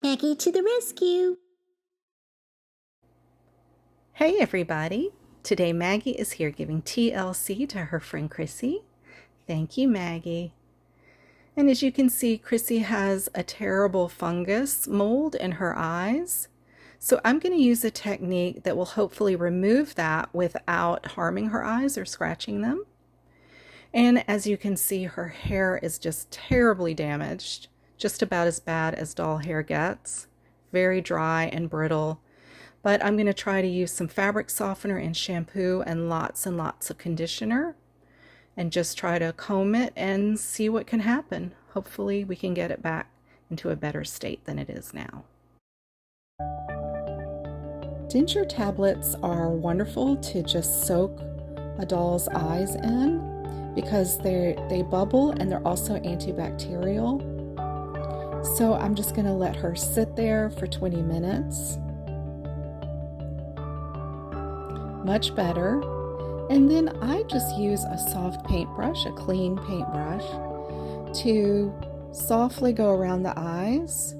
Maggie to the rescue! Hey everybody! Today Maggie is here giving TLC to her friend Crissy. Thank you, Maggie. And as you can see, Crissy has a terrible fungus mold in her eyes. So I'm going to use a technique that will hopefully remove that without harming her eyes or scratching them. And as you can see, her hair is just terribly damaged, just about as bad as doll hair gets. Very dry and brittle. But I'm going to try to use some fabric softener and shampoo and lots of conditioner and just try to comb it and see what can happen. Hopefully we can get it back into a better state than it is now. Denture tablets are wonderful to just soak a doll's eyes in because they bubble and they're also antibacterial. So I'm just going to let her sit there for 20 minutes. Much better. And then I just use a soft paintbrush, a clean paintbrush, to softly go around the eyes.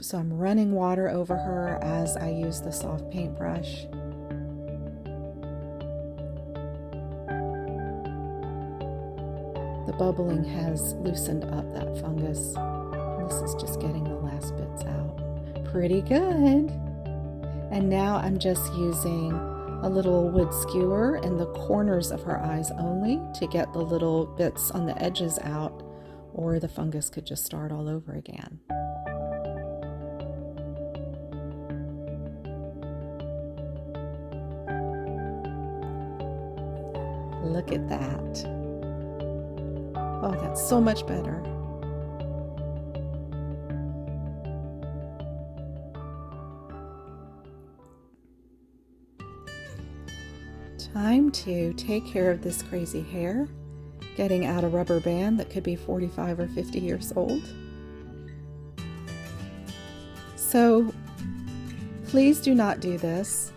So I'm running water over her as I use the soft paintbrush. The bubbling has loosened up that fungus. This is just getting the last bits out. Pretty good. And now I'm just using a little wood skewer in the corners of her eyes only to get the little bits on the edges out, or the fungus could just start all over again. Look at that. Oh, that's so much better. Time to take care of this crazy hair, getting out a rubber band that could be 45 or 50 years old. So please do not do this.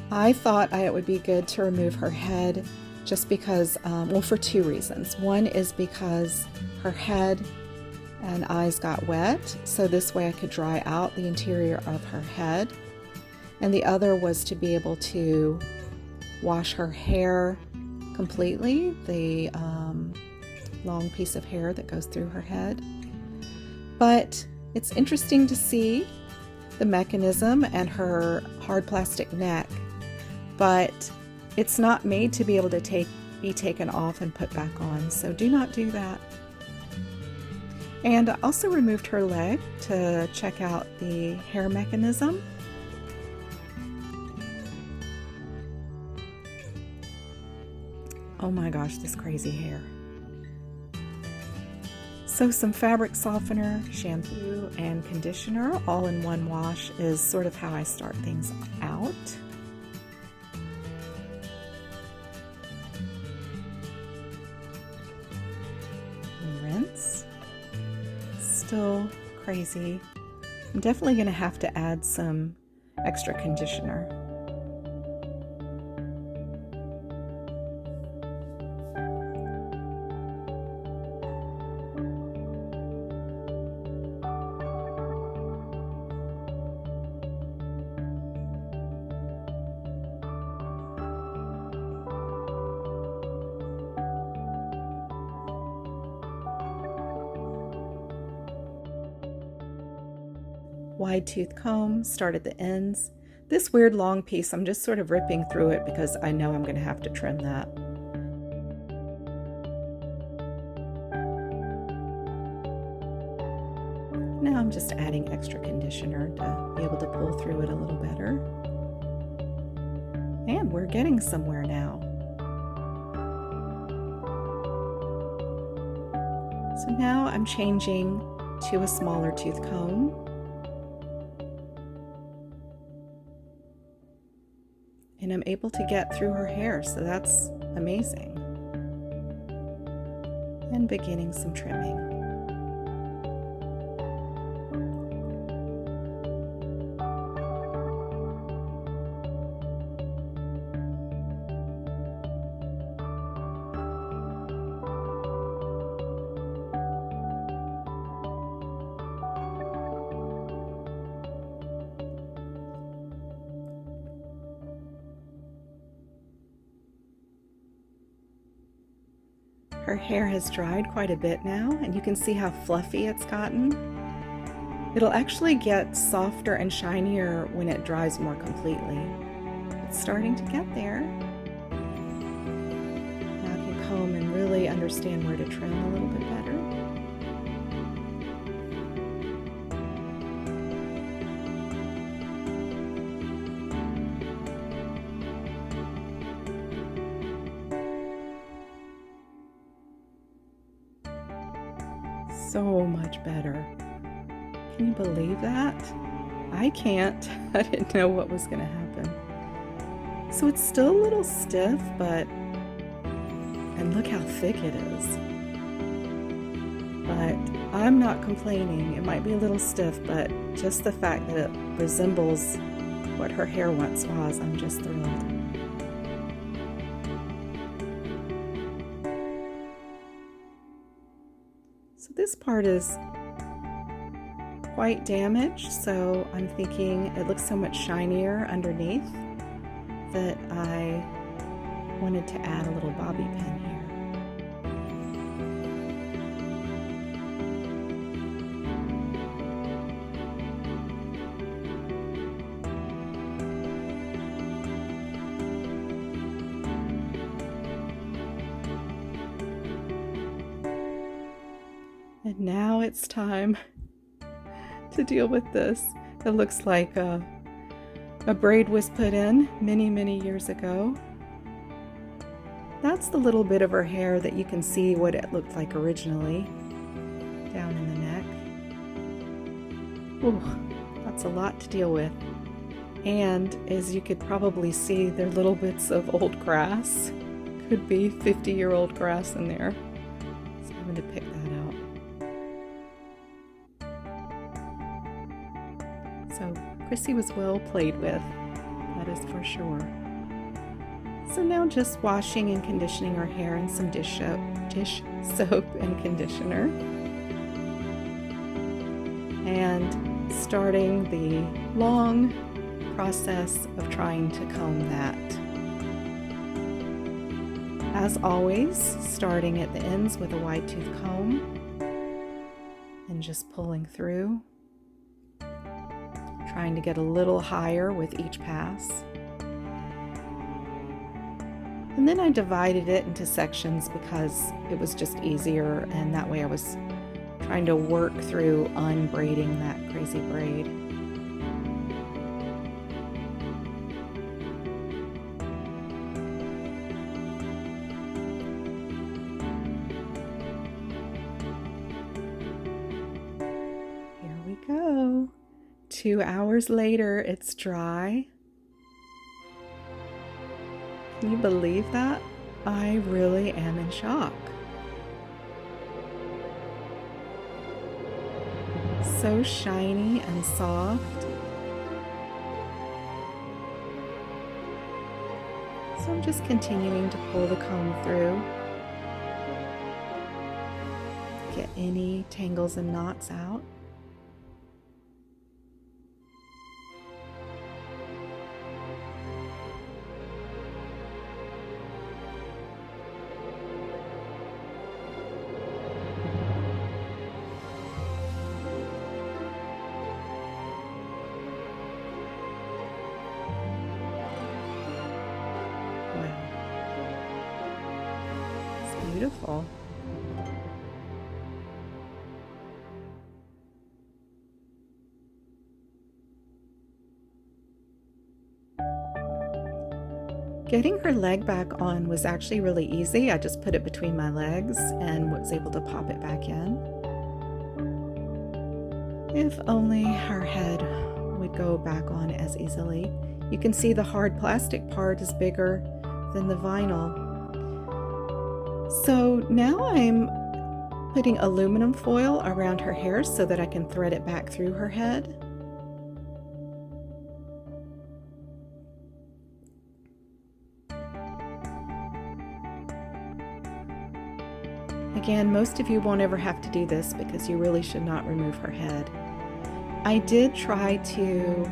I thought it would be good to remove her head just because, well, for two reasons. One is because her head and eyes got wet, so this way I could dry out the interior of her head. And the other was to be able to wash her hair completely, the long piece of hair that goes through her head. But it's interesting to see the mechanism and her hard plastic neck, but it's not made to be able to be taken off and put back on, so do not do that. And I also removed her leg to check out the hair mechanism. Oh my gosh, this crazy hair. So some fabric softener, shampoo, and conditioner all in one wash is sort of how I start things out. Rinse. Still crazy. I'm definitely going to have to add some extra conditioner. Wide tooth comb, start at the ends. This weird long piece, I'm just sort of ripping through it because I know I'm going to have to trim that. Now I'm just adding extra conditioner to be able to pull through it a little better. And we're getting somewhere now. So now I'm changing to a smaller tooth comb. And I'm able to get through her hair, so that's amazing. And beginning some trimming. Her hair has dried quite a bit now, and you can see how fluffy it's gotten. It'll actually get softer and shinier when it dries more completely. It's starting to get there. Now I can comb and really understand where to trim a little bit better. So much better. Can you believe that? I can't. I didn't know what was going to happen. So it's still a little stiff, and look how thick it is. But I'm not complaining. It might be a little stiff, but just the fact that it resembles what her hair once was, I'm just thrilled. So this part is quite damaged, so I'm thinking it looks so much shinier underneath that I wanted to add a little bobby pin here. And now it's time to deal with this. It looks like a braid was put in many years ago. That's the little bit of her hair that you can see what it looked like originally, down in the neck. Ooh, that's a lot to deal with. And as you could probably see, there are little bits of old grass. Could be 50-year-old grass in there. So I'm going to pick that out. So Crissy was well played with, that is for sure. So now just washing and conditioning her hair in some dish soap and conditioner. And starting the long process of trying to comb that. As always, starting at the ends with a wide tooth comb and just pulling through. Trying to get a little higher with each pass. And then I divided it into sections because it was just easier, and that way I was trying to work through unbraiding that crazy braid. Here we go. 2 hours later, it's dry. Can you believe that? I really am in shock. So shiny and soft. So I'm just continuing to pull the comb through. Get any tangles and knots out. Beautiful. Getting her leg back on was actually really easy. I just put it between my legs and was able to pop it back in. If only her head would go back on as easily. You can see the hard plastic part is bigger than the vinyl. So now I'm putting aluminum foil around her hair so that I can thread it back through her head. Again, most of you won't ever have to do this because you really should not remove her head. I did try to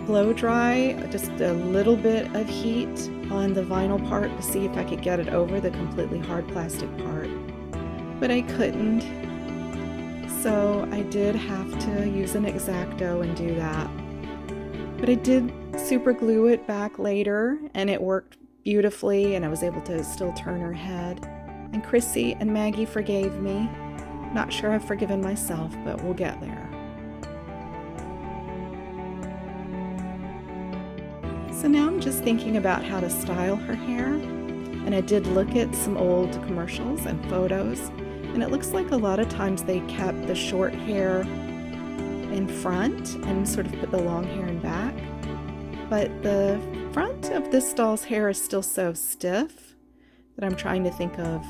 blow dry just a little bit of heat on the vinyl part to see if I could get it over the completely hard plastic part, but I couldn't. So I did have to use an X-Acto and do that. But I did super glue it back later and it worked beautifully, and I was able to still turn her head. And Crissy and Maggie forgave me. Not sure I've forgiven myself, but we'll get there. So now I'm just thinking about how to style her hair, and I did look at some old commercials and photos, and it looks like a lot of times they kept the short hair in front and sort of put the long hair in back, but the front of this doll's hair is still so stiff that I'm trying to think of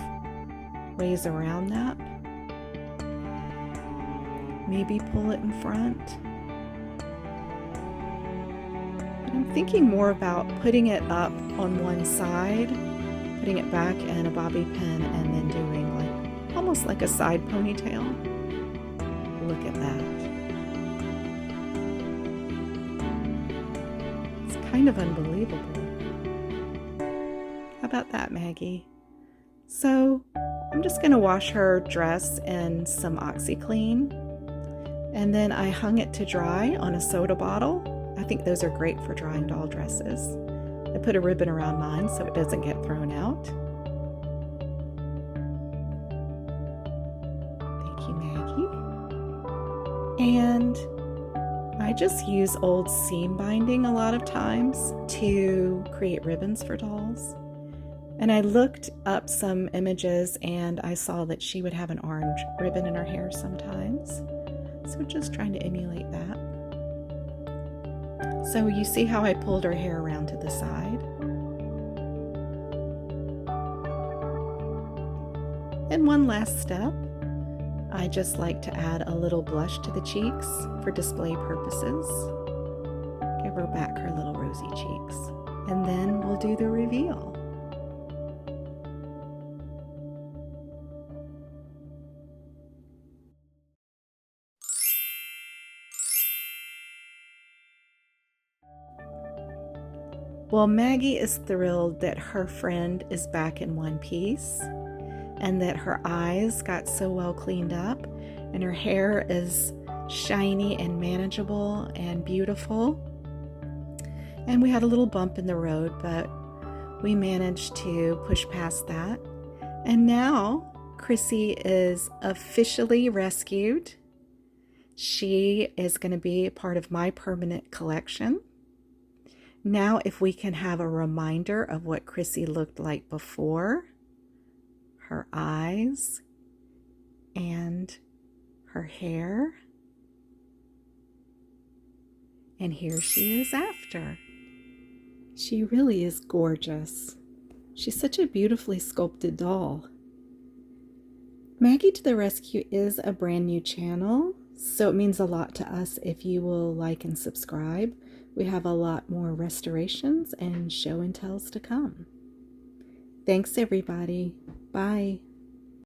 ways around that. Maybe pull it in front. I'm thinking more about putting it up on one side, putting it back in a bobby pin, and then doing like almost like a side ponytail. Look at that. It's kind of unbelievable. How about that, Maggie? So I'm just going to wash her dress in some OxyClean, and then I hung it to dry on a soda bottle. I think those are great for drying doll dresses. I put a ribbon around mine so it doesn't get thrown out. Thank you, Maggie. And I just use old seam binding a lot of times to create ribbons for dolls. And I looked up some images and I saw that she would have an orange ribbon in her hair sometimes. So just trying to emulate that. So you see how I pulled her hair around to the side? And one last step, I just like to add a little blush to the cheeks for display purposes. Give her back her little rosy cheeks. And then we'll do the reveal. Well, Maggie is thrilled that her friend is back in one piece and that her eyes got so well cleaned up and her hair is shiny and manageable and beautiful. And we had a little bump in the road, but we managed to push past that. And now Crissy is officially rescued. She is going to be part of my permanent collection. Now, if we can have a reminder of what Crissy looked like before, her eyes and her hair, and here she is after. She really is gorgeous. She's such a beautifully sculpted doll. Maggie to the Rescue is a brand new channel, so it means a lot to us if you will like and subscribe. We have a lot more restorations and show and tells to come. Thanks, everybody. Bye.